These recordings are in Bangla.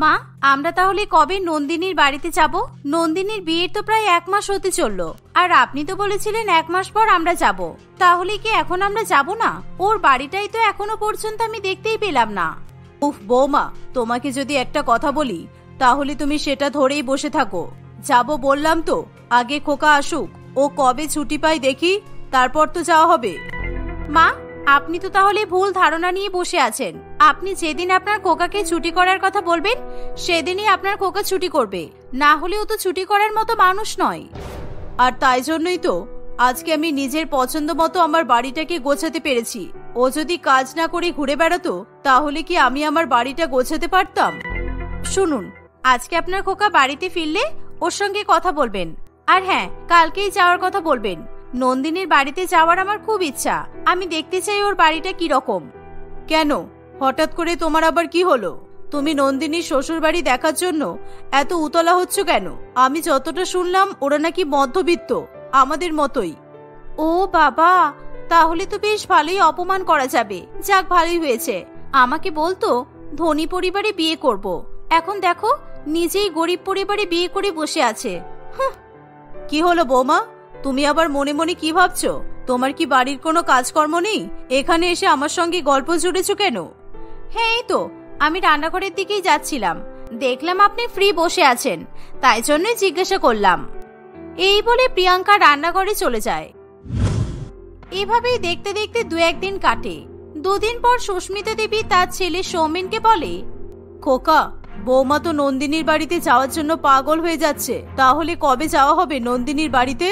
মা, আমরা তাহলে কবে নন্দিনীর বাড়িতে যাব? নন্দিনীর বিয়ের তো প্রায় 1 মাস হতে চললো, আর আপনি তো বলেছিলেন 1 মাস পর আমরা যাব। তাহলে কি এখন আমরা যাব না? ওর বাড়িটাই তো এখনো পর্যন্ত আমি দেখতেই পেলাম না। উফ বৌমা, তোমাকে যদি একটা কথা বলি তাহলে তুমি সেটা ধরেই বসে থাকো। যাব বললাম তো, আগে খোকা আসুক, ও কবে ছুটি পাই দেখি, তারপর তো যাওয়া হবে। মা, আপনি তো তাহলে ভুল ধারণা নিয়ে বসে আছেন। আপনি যেদিন আপনার খোকাকে ছুটি করার কথা বলবেন সেদিনই আপনার খোকা ছুটি করবে, না হলে ও তো ছুটি করার মতো মানুষ নয়। আর তাই জন্যই তো আজকে আমি নিজের পছন্দ মতো আমার বাড়িটাকে গোছাতে পেরেছি। ও যদি কাজ না করে ঘুরে বেড়াতো তাহলে কি আমি আমার বাড়িটা গোছাতে পারতাম? শুনুন, আজকে আপনার খোকা বাড়িতে ফিরলে ওর সঙ্গে কথা বলবেন। আর হ্যাঁ, কালকেই যাওয়ার কথা বলবেন। নন্দিনীর বাড়িতে যাওয়ার আমার খুব ইচ্ছা। আমি দেখতে চাই ওর বাড়িটা কি রকম। কেন, হঠাৎ করে তোমার আবার কি হলো? তুমি নন্দিনীর শ্বশুর বাড়ি দেখার জন্য এত উতলা হচ্ছ কেন? আমি যতটা শুনলাম ওরা নাকি মধ্যবিত্ত, আমাদের মতোই। ও বাবা, তাহলে তো বেশ ভালোই অপমান করা যাবে। যাক, ভালোই হয়েছে। আমাকে বলতো ধনী পরিবারে বিয়ে করব, এখন দেখো নিজেই গরিব পরিবারে বিয়ে করে বসে আছে। কি হলো বৌমা, তুমি আবার মনে মনে কি ভাবছো? তোমার কি বাড়ির কোনো কাজকর্ম নেই? এখানে এসে আমার সঙ্গে গল্প জুড়েছো কেন? হ্যাঁ, এই তো আমি রান্নাঘরের দিকেই যাচ্ছিলাম, দেখলাম আপনি ফ্রি বসে আছেন, তাই জন্যই জিজ্ঞাসা করলাম। এই বলে প্রিয়াঙ্কা রান্নাঘরে চলে যায়। এভাবেই দেখতে দেখতে 2-1 দিন কাটে। 2 দিন পর সুস্মিতা দেবী তার ছেলে সৌমেনকে বলে, খোকা, বৌমা তো নন্দিনীর বাড়িতে যাওয়ার জন্য পাগল হয়ে যাচ্ছে। তাহলে কবে যাওয়া হবে নন্দিনীর বাড়িতে?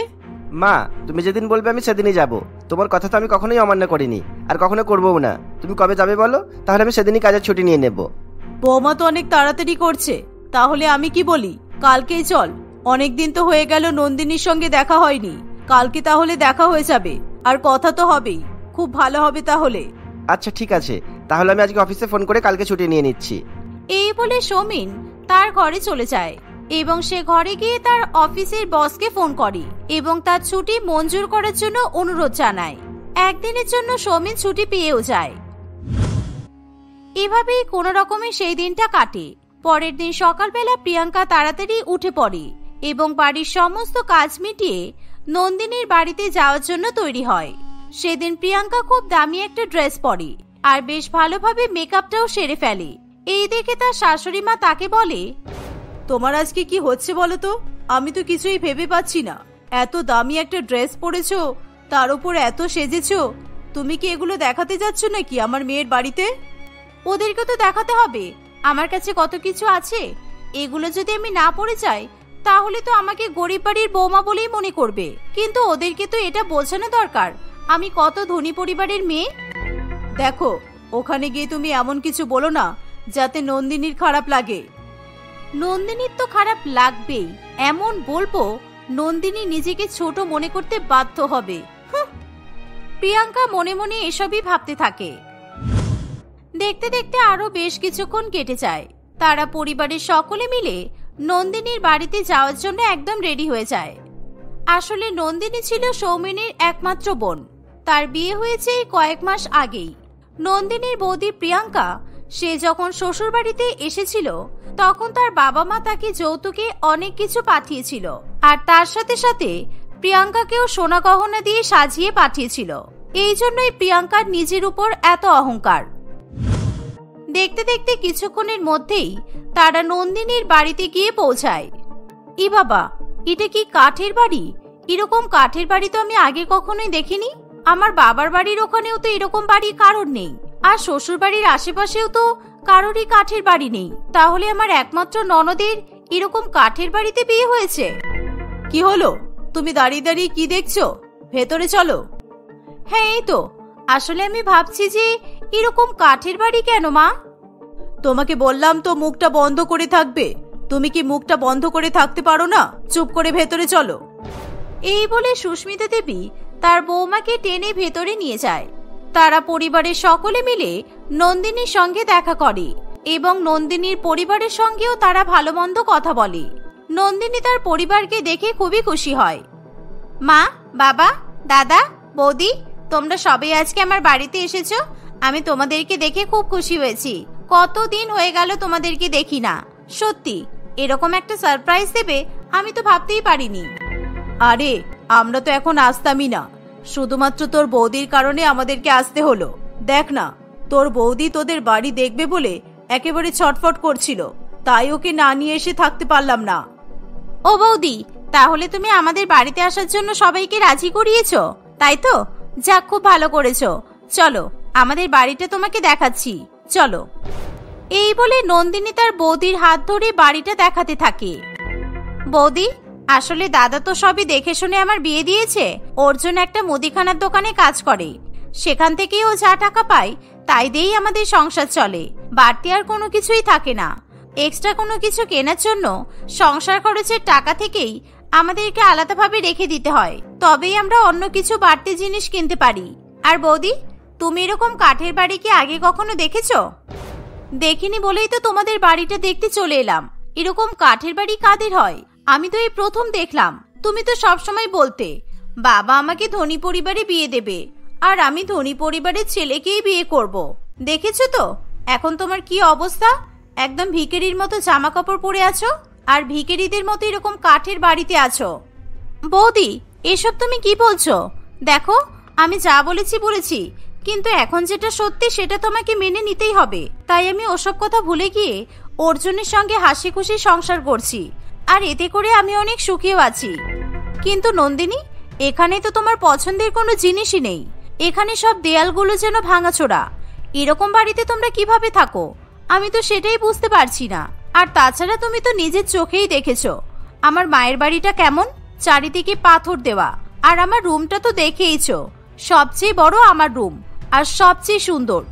মা, তুমি যেদিন বলবে আমি সেদিনই যাব। তোমার কথা তো আমি কখনোই অমান্য করিনি, আর কখনো করবও না। তুমি কবে যাবে বলো, তাহলে আমি সেদিনই কাজের ছুটি নিয়ে নেব। বৌমা তো অনেক তাড়াতাড়ি করছে, তাহলে আমি কি বলি, কালকেই চল। অনেকদিন তো হয়ে গেল নন্দিনীর সঙ্গে দেখা হয়নি, কালকে তাহলে দেখা হয়ে যাবে, আর কথা তো হবেই। খুব ভালো হবে তাহলে। আচ্ছা ঠিক আছে, তাহলে আমি আজকে অফিসে ফোন করে কালকে ছুটি নিয়ে নিচ্ছি। এই বলে সৌমিন তার ঘরে চলে যায় এবং সে ঘরে গিয়ে তার অফিসের বসকে ফোন করে এবং তার ছুটি মঞ্জুর করার জন্য অনুরোধ জানায়। একদিনের জন্য সৌমিন ছুটি পেয়েও যায়। এভাবেই কোনো রকমে সেই দিনটা কাটে। পরের দিন সকালবেলা প্রিয়াঙ্কা তাড়াতাড়ি উঠে পড়ে এবং বাড়ির সমস্ত কাজ মিটিয়ে নন্দিনীর বাড়িতে যাওয়ার জন্য তৈরি হয়। সেদিন প্রিয়াঙ্কা খুব দামি একটা ড্রেস পরে আর বেশ ভালোভাবে মেকআপটাও সেরে ফেলে। এই দেখে তার শাশুড়ি মা তাকে বলে, তোমার আজকে কি হচ্ছে বলো তো? আমি তো কিছুই ভেবে পাচ্ছি না। এত দামি একটা ড্রেস পরেছো, তার উপর এত সেজেছো। তুমি কি এগুলো দেখাতে যাচ্ছ নাকি আমার মেয়ের বাড়িতে? ওদেরকে তো দেখাতে হবে, আমার কাছে কত কিছু আছে। এগুলো যদি আমি না পরে যাই তাহলে তো আমাকে গরিব বাড়ির বৌমা বলেই মনে করবে। কিন্তু ওদেরকে তো এটা বোঝানো দরকার আমি কত ধনী পরিবারের মেয়ে। দেখো, ওখানে গিয়ে তুমি এমন কিছু বলো না যাতে নন্দিনীর খারাপ লাগে। নন্দিনীর তো খারাপ লাগবেই, এমন বলবো নন্দিনী নিজেকে ছোট মনে করতে বাধ্য হবে। প্রিয়াঙ্কা মনে মনে এসবই ভাবতে থাকে। দেখতে দেখতে আরো বেশ কিছুক্ষণ কেটে যায়। তারা পরিবারের সকলে মিলে নন্দিনীর বাড়িতে যাওয়ার জন্য একদম রেডি হয়ে যায়। আসলে নন্দিনী ছিল সৌমেনের একমাত্র বোন। তার বিয়ে হয়েছে কয়েক মাস আগেই। নন্দিনীর বৌদি প্রিয়াঙ্কা সে যখন শ্বশুর বাড়িতে এসেছিল তখন তার বাবা মা তাকে যৌতুকে অনেক কিছু পাঠিয়েছিল, আর তার সাথে সাথে প্রিয়াঙ্কাকেও সোনা গহনা দিয়ে সাজিয়ে পাঠিয়েছিল। এই জন্যই প্রিয়াঙ্কার নিজের উপর এত অহংকার। দেখতে দেখতে কিছুক্ষণের মধ্যেই তারা নন্দিনীর বাড়িতে গিয়ে পৌঁছায়। ই বাবা, এটা কি কাঠের বাড়ি? এরকম কাঠের বাড়ি তো আমি আগে কখনোই দেখিনি। আমার বাবার বাড়ির ওখানেও তো এরকম বাড়ি কারোর নেই, আর শ্বশুর বাড়ির আশেপাশেও তো কারোরই কাঠের বাড়ি নেই। তাহলে আমার একমাত্র ননদের এরকম কাঠের বাড়িতে বিয়ে হয়েছে। কি হলো, তুমি দাঁড়িয়ে দাঁড়িয়ে কি দেখছো? ভেতরে চলো। হ্যাঁ, এই তো। আসলে আমি ভাবছি যে এরকম কাঠের বাড়ি কেন মা? তোমাকে বললাম তো মুখটা বন্ধ করে থাকবে। তুমি কি মুখটা বন্ধ করে থাকতে পারো না? চুপ করে ভেতরে চলো। এই বলে সুস্মিতা দেবী তার বৌমাকে টেনে ভেতরে নিয়ে যায়। তারা পরিবারের সকলে মিলে নন্দিনীর সঙ্গে দেখা করে এবং নন্দিনীর পরিবারের সঙ্গেও তারা ভালো মন্দ কথা বলে। নন্দিনী তার পরিবারকে দেখে খুবই খুশি হয়। মা, বাবা, দাদা, বৌদি, তোমরা সবাই আজকে আমার বাড়িতে এসেছো। আমি তোমাদেরকে দেখে খুব খুশি হয়েছি। কতদিন হয়ে গেল তোমাদেরকে দেখি না। সত্যি এরকম একটা সারপ্রাইজ দেবে আমি তো ভাবতেই পারিনি। আরে আমরা তো এখন আসতামই না, শুধুমাত্র তোর বৌদির কারণে আমাদেরকে আসতে হলো। দেখ না, তোর বৌদি তোদের বাড়ি দেখবে বলে একেবারে ছটফট করছিল, তাই ওকে না নিয়ে এসে থাকতে পারলাম না। ও বৌদি, তাহলে তুমি আমাদের বাড়িতে আসার জন্য সবাইকে রাজি করিয়েছো, তাই তো? যাক, খুব ভালো করেছো। চলো আমাদের বাড়িটা তোমাকে দেখাচ্ছি, চলো। এই বলে নন্দিনী তার বৌদির হাত ধরে বাড়িটা দেখাতে থাকে। বৌদি, আসলে দাদা তো সবই দেখে শুনে আমার বিয়ে দিয়েছে। ওর জন্য একটা মুদিখানার দোকানে কাজ করে, সেখান থেকেই ও যা টাকা পায় তাই দিয়েই আমাদের সংসার চলে। বাড়তি আর কোনো কিছুই থাকে না। এক্সট্রা কোনো কিছু কেনার জন্য সংসার খরচের টাকা থেকেই আমাদেরকে আলাদাভাবে রেখে দিতে হয়, তবেই আমরা অন্য কিছু বাড়তি জিনিস কিনতে পারি। আর বৌদি, তুমি এরকম কাঠের বাড়ি কি আগে কখনো দেখেছো? দেখিনি বলেই তো তোমাদের বাড়িটা দেখতে চলে এলাম। এরকম কাঠের বাড়ি কাদের হয়? আমি তো এই প্রথম দেখলাম। তুমি তো সবসময় বলতে বাবা আমাকে ধনী পরিবারে বিয়ে দেবে, আর আমি ধনী পরিবারের ছেলেকেই বিয়ে করব। দেখেছো তো এখন তোমার কি অবস্থা? একদম ভিখারির মতো জামা কাপড় পরে আছো, আর ভিখারিদের মতো এরকম কাঠের বাড়িতে আছো। বৌদি, এসব তুমি কি বলছো? দেখো, আমি যা বলেছি, কিন্তু এখন যেটা সত্যি সেটা তোমাকে মেনে নিতেই হবে। তাই আমি ওসব কথা ভুলে গিয়ে অর্জুনের সঙ্গে হাসি খুশি সংসার করছি, আর এতে করে আমি অনেক সুখীও আছি। কিন্তু নন্দিনী, এখানে তো তোমার পছন্দের কোনো জিনিসই নেই। এখানে সব দেয়ালগুলো যেন ভাঙাচোরা। এরকম বাড়িতে তোমরা কিভাবে থাকো আমি তো সেটাই বুঝতে পারছি না। আর তাছাড়া তুমি তো নিজের চোখেই দেখেছো আমার মায়ের বাড়িটা কেমন, চারিদিকে পাথর দেওয়া। আর আমার রুমটা তো দেখেইছো, সবচেয়ে বড় আমার রুম আর সবচেয়ে সুন্দর।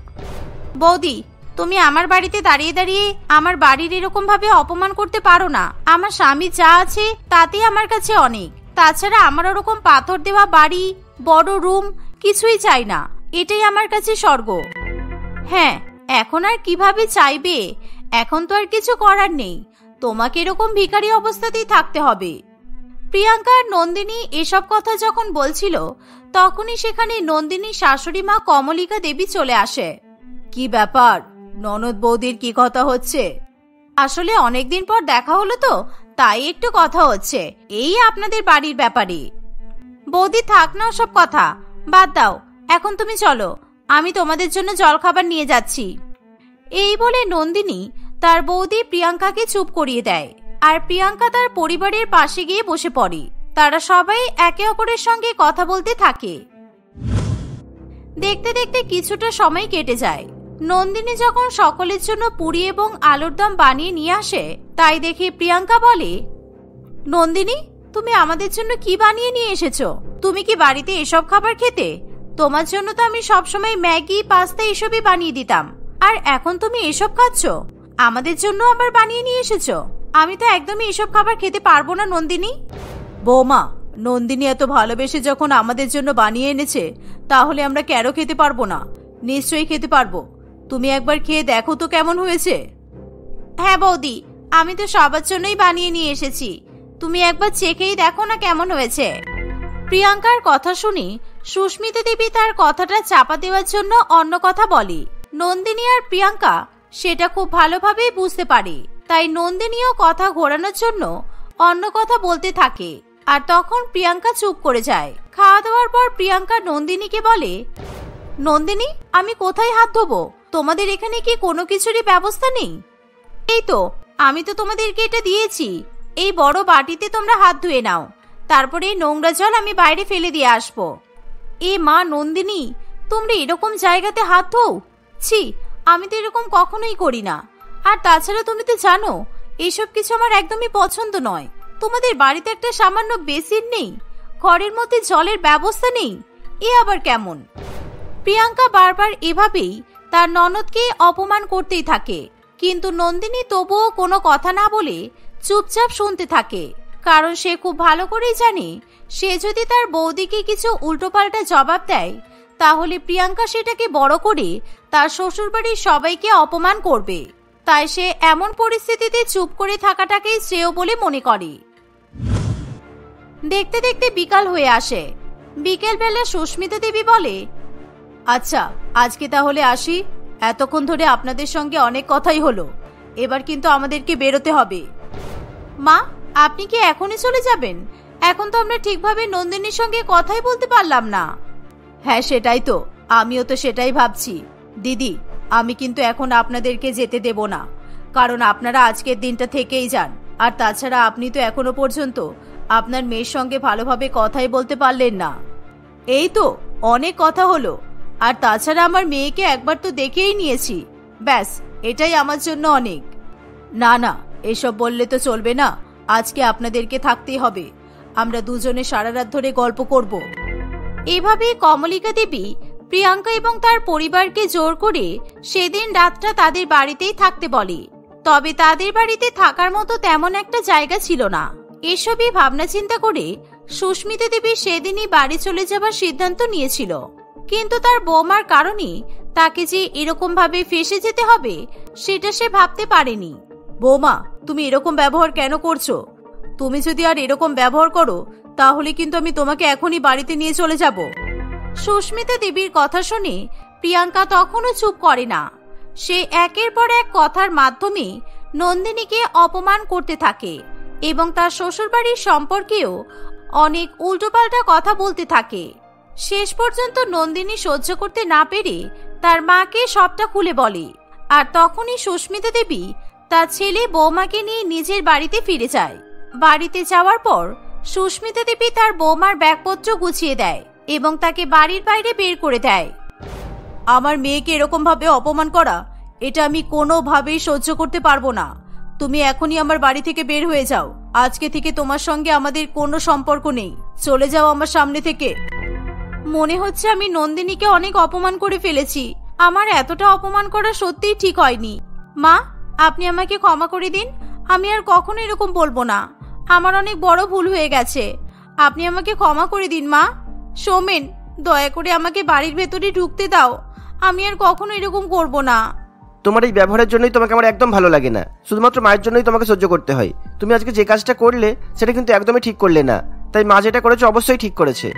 বৌদি, তুমি আমার বাড়িতে দাঁড়িয়ে দাঁড়িয়ে আমার বাড়ির এরকম ভাবে অপমান করতে পারো না। আমার স্বামী যা আছে তাতে আমার কাছে অনেক। তাছাড়া আমার ওরকম পাথর দেওয়া বাড়ি, বড় রুম কিছুই চাই না। এটাই আমার কাছে স্বর্গ। হ্যাঁ, এখন আর কিভাবে চাইবে? এখন তো আর কিছু করার নেই, তোমাকে এরকম ভিখারি অবস্থাতেই থাকতে হবে। প্রিয়াঙ্কা আর নন্দিনী এসব কথা যখন বলছিল তখনই সেখানে নন্দিনীর শাশুড়ি মা কমলিকা দেবী চলে আসে। কি ব্যাপার, ননদ বৌদির কি কথা হচ্ছে? আসলে অনেকদিন পর দেখা হলো তো, তাই একটু কথা হচ্ছে এই আপনাদের বাড়ির ব্যাপারে। বৌদি, থাক না সব কথা, বাদ দাও। এখন তুমি চলো, আমি তোমাদের জন্য জলখাবার নিয়ে যাচ্ছি। এই বলে নন্দিনী তার বৌদি প্রিয়াঙ্কাকে চুপ করিয়ে দেয়, আর প্রিয়াঙ্কা তার পরিবারের পাশে গিয়ে বসে পড়ে। তারা সবাই একে অপরের সঙ্গে কথা বলতে থাকে। দেখতে দেখতে কিছুটা সময় কেটে যায়। নন্দিনী যখন সকলের জন্য পুরি এবং আলুর দম বানিয়ে নিয়ে আসে, তাই দেখে প্রিয়াঙ্কা বলে, নন্দিনী, তুমি আমাদের জন্য কি বানিয়ে নিয়ে এসেছো? তুমি কি বাড়িতে এসব খাবার খেতে? তোমার জন্য তো আমি সবসময় ম্যাগি, পাস্তা এসবই বানিয়ে দিতাম, আর এখন তুমি এসব খাচ্ছ? আমাদের জন্য আবার বানিয়ে নিয়ে এসেছো? আমি তো একদমই এসব খাবার খেতে পারবো না নন্দিনী। বৌমা, নন্দিনী এত ভালোবেসে যখন আমাদের জন্য বানিয়ে এনেছে, তাহলে আমরা কেন খেতে পারবো না? নিশ্চয়ই খেতে পারবো। তুমি একবার খেয়ে দেখো তো কেমন হয়েছে। হ্যাঁ বৌদি, আমি তো সবার জন্যই বানিয়ে নিয়ে এসেছি, তুমি একবার চেখেই দেখো না কেমন হয়েছে। প্রিয়াঙ্কার কথা শুনে সুস্মিতা দেবী তার কথাটা চাপা দেওয়ার জন্য অন্য কথা বলে। নন্দিনী আর প্রিয়াঙ্কা সেটা খুব ভালোভাবেই বুঝতে পারে, তাই নন্দিনীও কথা ঘোরানোর জন্য অন্য কথা বলতে থাকে। আর তখন প্রিয়াঙ্কা চুপ করে যায়। খাওয়া দাওয়ার পর প্রিয়াঙ্কা নন্দিনীকে বলে, নন্দিনী, আমি কোথায় হাত ধোবো? তোমাদের এখানে কি কোনো কিছুরই ব্যবস্থা নেই? এই তো, আমি তো তোমাদেরকে এটা দিয়েছি, এই বড় বাটিতে তোমরা হাত ধুয়ে নাও, তারপরে নোংরা জল আমি বাইরে ফেলে দিয়ে আসবো। এ মা নন্দিনী, তোমরা এরকম জায়গাতে হাত ধোও? ছি, আমি তো এরকম কখনোই করি না। আর তাছাড়া তুমি তো জানো এসব কিছু আমার একদমই পছন্দ নয়। তোমাদের বাড়িতে একটা সামান্য বেসিন নেই, ঘরের মধ্যে জলের ব্যবস্থা নেই, এ আবার কেমন? প্রিয়াঙ্কা বারবার এভাবেই তার ননদকে অপমান করতেই থাকে, কিন্তু নন্দিনী তবুও কোনো কথা না বলে চুপচাপ শুনতে থাকে। কারণ সে খুব ভালো করেই জানে, সে যদি তার বৌদিকে কিছু উল্টোপাল্টা জবাব দেয় তাহলে প্রিয়াঙ্কা সেটাকে বড় করে তার শ্বশুরবাড়ির সবাইকে অপমান করবে। তাই সে এমন পরিস্থিতিতে চুপ করে থাকাটাকেই শ্রেয় বলে মনে করে। দেখতে দেখতে বিকাল হয়ে আসে। বিকেল বেলা সুস্মিতা দেবী বলে, আচ্ছা, আজকে তাহলে আসি। এতক্ষণ ধরে আপনাদের সঙ্গে অনেক কথাই হলো, এবার কিন্তু আমাদেরকে বেরোতে হবে। মা, আপনি কি এখনই চলে যাবেন? এখন তো আমরা ঠিকভাবে নন্দিনীর সঙ্গে কথাই বলতে পারলাম না। হ্যাঁ সেটাই তো, আমিও তো সেটাই ভাবছি। দিদি, আমি কিন্তু এখন আপনাদেরকে যেতে দেব না, কারণ আপনারা আজকের দিনটা থেকেই যান। আর তাছাড়া আপনি তো এখনো পর্যন্ত আপনার মেয়ের সঙ্গে ভালোভাবে কথাই বলতে পারলেন না। এই তো অনেক কথা হলো, আর তাছাড়া আমার মেয়েকে একবার তো দেখেই নিয়েছি, ব্যাস এটাই আমার জন্য অনেক। না না, এসব বললে তো চলবে না, আজকে আপনাদেরকে থাকতেই হবে। আমরা দুজনে সারা রাত ধরে গল্প করব। এভাবে কমলিকা দেবী প্রিয়াঙ্কা এবং তার পরিবারকে জোর করে সেদিন রাতটা তাদের বাড়িতেই থাকতে বলে। তবে তাদের বাড়িতে থাকার মতো তেমন একটা জায়গা ছিল না। এসবই ভাবনা চিন্তা করে সুস্মিতা দেবী সেদিনই বাড়ি চলে যাবার সিদ্ধান্ত নিয়েছিল। কিন্তু তার বৌমার কারণে তাকে যে এরকম ভাবে ফেসে যেতে হবে সেটা সে ভাবতে পারেনি। বৌমা, তুমি এরকম ব্যবহার কেন করছো? তুমি যদি আর এরকম ব্যবহার করো তাহলে কিন্তু আমি তোমাকে এখনই বাড়িতে নিয়ে চলে যাব। সুস্মিতা দেবীর কথা শুনে প্রিয়াঙ্কা তখনও চুপ করে না। সে একের পর এক কথার মাধ্যমে নন্দিনীকে অপমান করতে থাকে এবং তার শ্বশুরবাড়ির সম্পর্কেও অনেক উল্টোপাল্টা কথা বলতে থাকে। শেষ পর্যন্ত নন্দিনী সহ্য করতে না পেরে তার মাকে সবটা খুলে বলে। আর তখনই সুস্মিতা দেবী তার ছেলে বৌমাকে নিয়ে নিজের বাড়িতে ফিরে যায়। বাড়িতে যাওয়ার পর সুস্মিতা দেবী তার বৌমার ব্যাগপত্র গুছিয়ে দেয় এবং তাকে বাড়ির বাইরে বের করে দেয়। আমার মেয়েকে এরকম ভাবে অপমান করা, এটা আমি কোনোভাবেই সহ্য করতে পারবো না। তুমি এখনই আমার বাড়ি থেকে বের হয়ে যাও। আজকে থেকে তোমার সঙ্গে আমাদের কোনো সম্পর্ক নেই। চলে যাও আমার সামনে থেকে। মনে হচ্ছে আমি নন্দিনীকে অনেক অপমান করে ফেলেছি। আমার এতটা অপমান করা সত্যিই ঠিক হয়নি। মা, আপনি আমাকে ক্ষমা করে দিন। আমি আর কখনো এরকম বলবো না। আমার অনেক বড় ভুল হয়ে গেছে। আপনি আমাকে ক্ষমা করে দিন মা। সৌমেন, দয়া করে আমাকে বাড়ির ভেতরে ঢুকতে দাও। আমি আর কখনো এরকম করব না। তোমার এই ব্যবহারের জন্যই তোমাকে আমার একদম ভালো লাগে না। শুধুমাত্র মায়ের জন্যই তোমাকে সহ্য করতে হয়। তুমি আজকে যে কাজটা করলে সেটা কিন্তু একদমই ঠিক করলে না। তাই মা যেটা করেছে অবশ্যই ঠিক করেছে।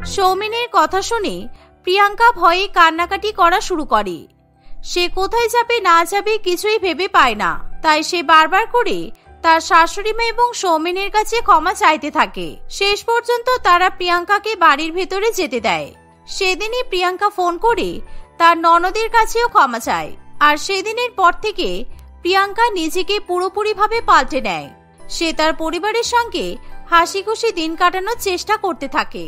সৌমেনের কথা শুনে প্রিয়াঙ্কা ভয়ে কান্নাকাটি করা শুরু করে। সে কোথায় যাবে না যাবে কিছুই ভেবে পায় না। তাই সে বারবার করে তার শাশুড়ি মা এবং সৌমেনের কাছে ক্ষমা চাইতে থাকে। শেষ পর্যন্ত তারা প্রিয়াঙ্কাকে বাড়ির ভেতরে যেতে দেয়। সেদিনই প্রিয়াঙ্কা ফোন করে তার ননদের কাছেও ক্ষমা চায়। আর সেদিনের পর থেকে প্রিয়াঙ্কা নিজেকে পুরোপুরিভাবে পাল্টে নেয়। সে তার পরিবারের সঙ্গে হাসি খুশি দিন কাটানোর চেষ্টা করতে থাকে।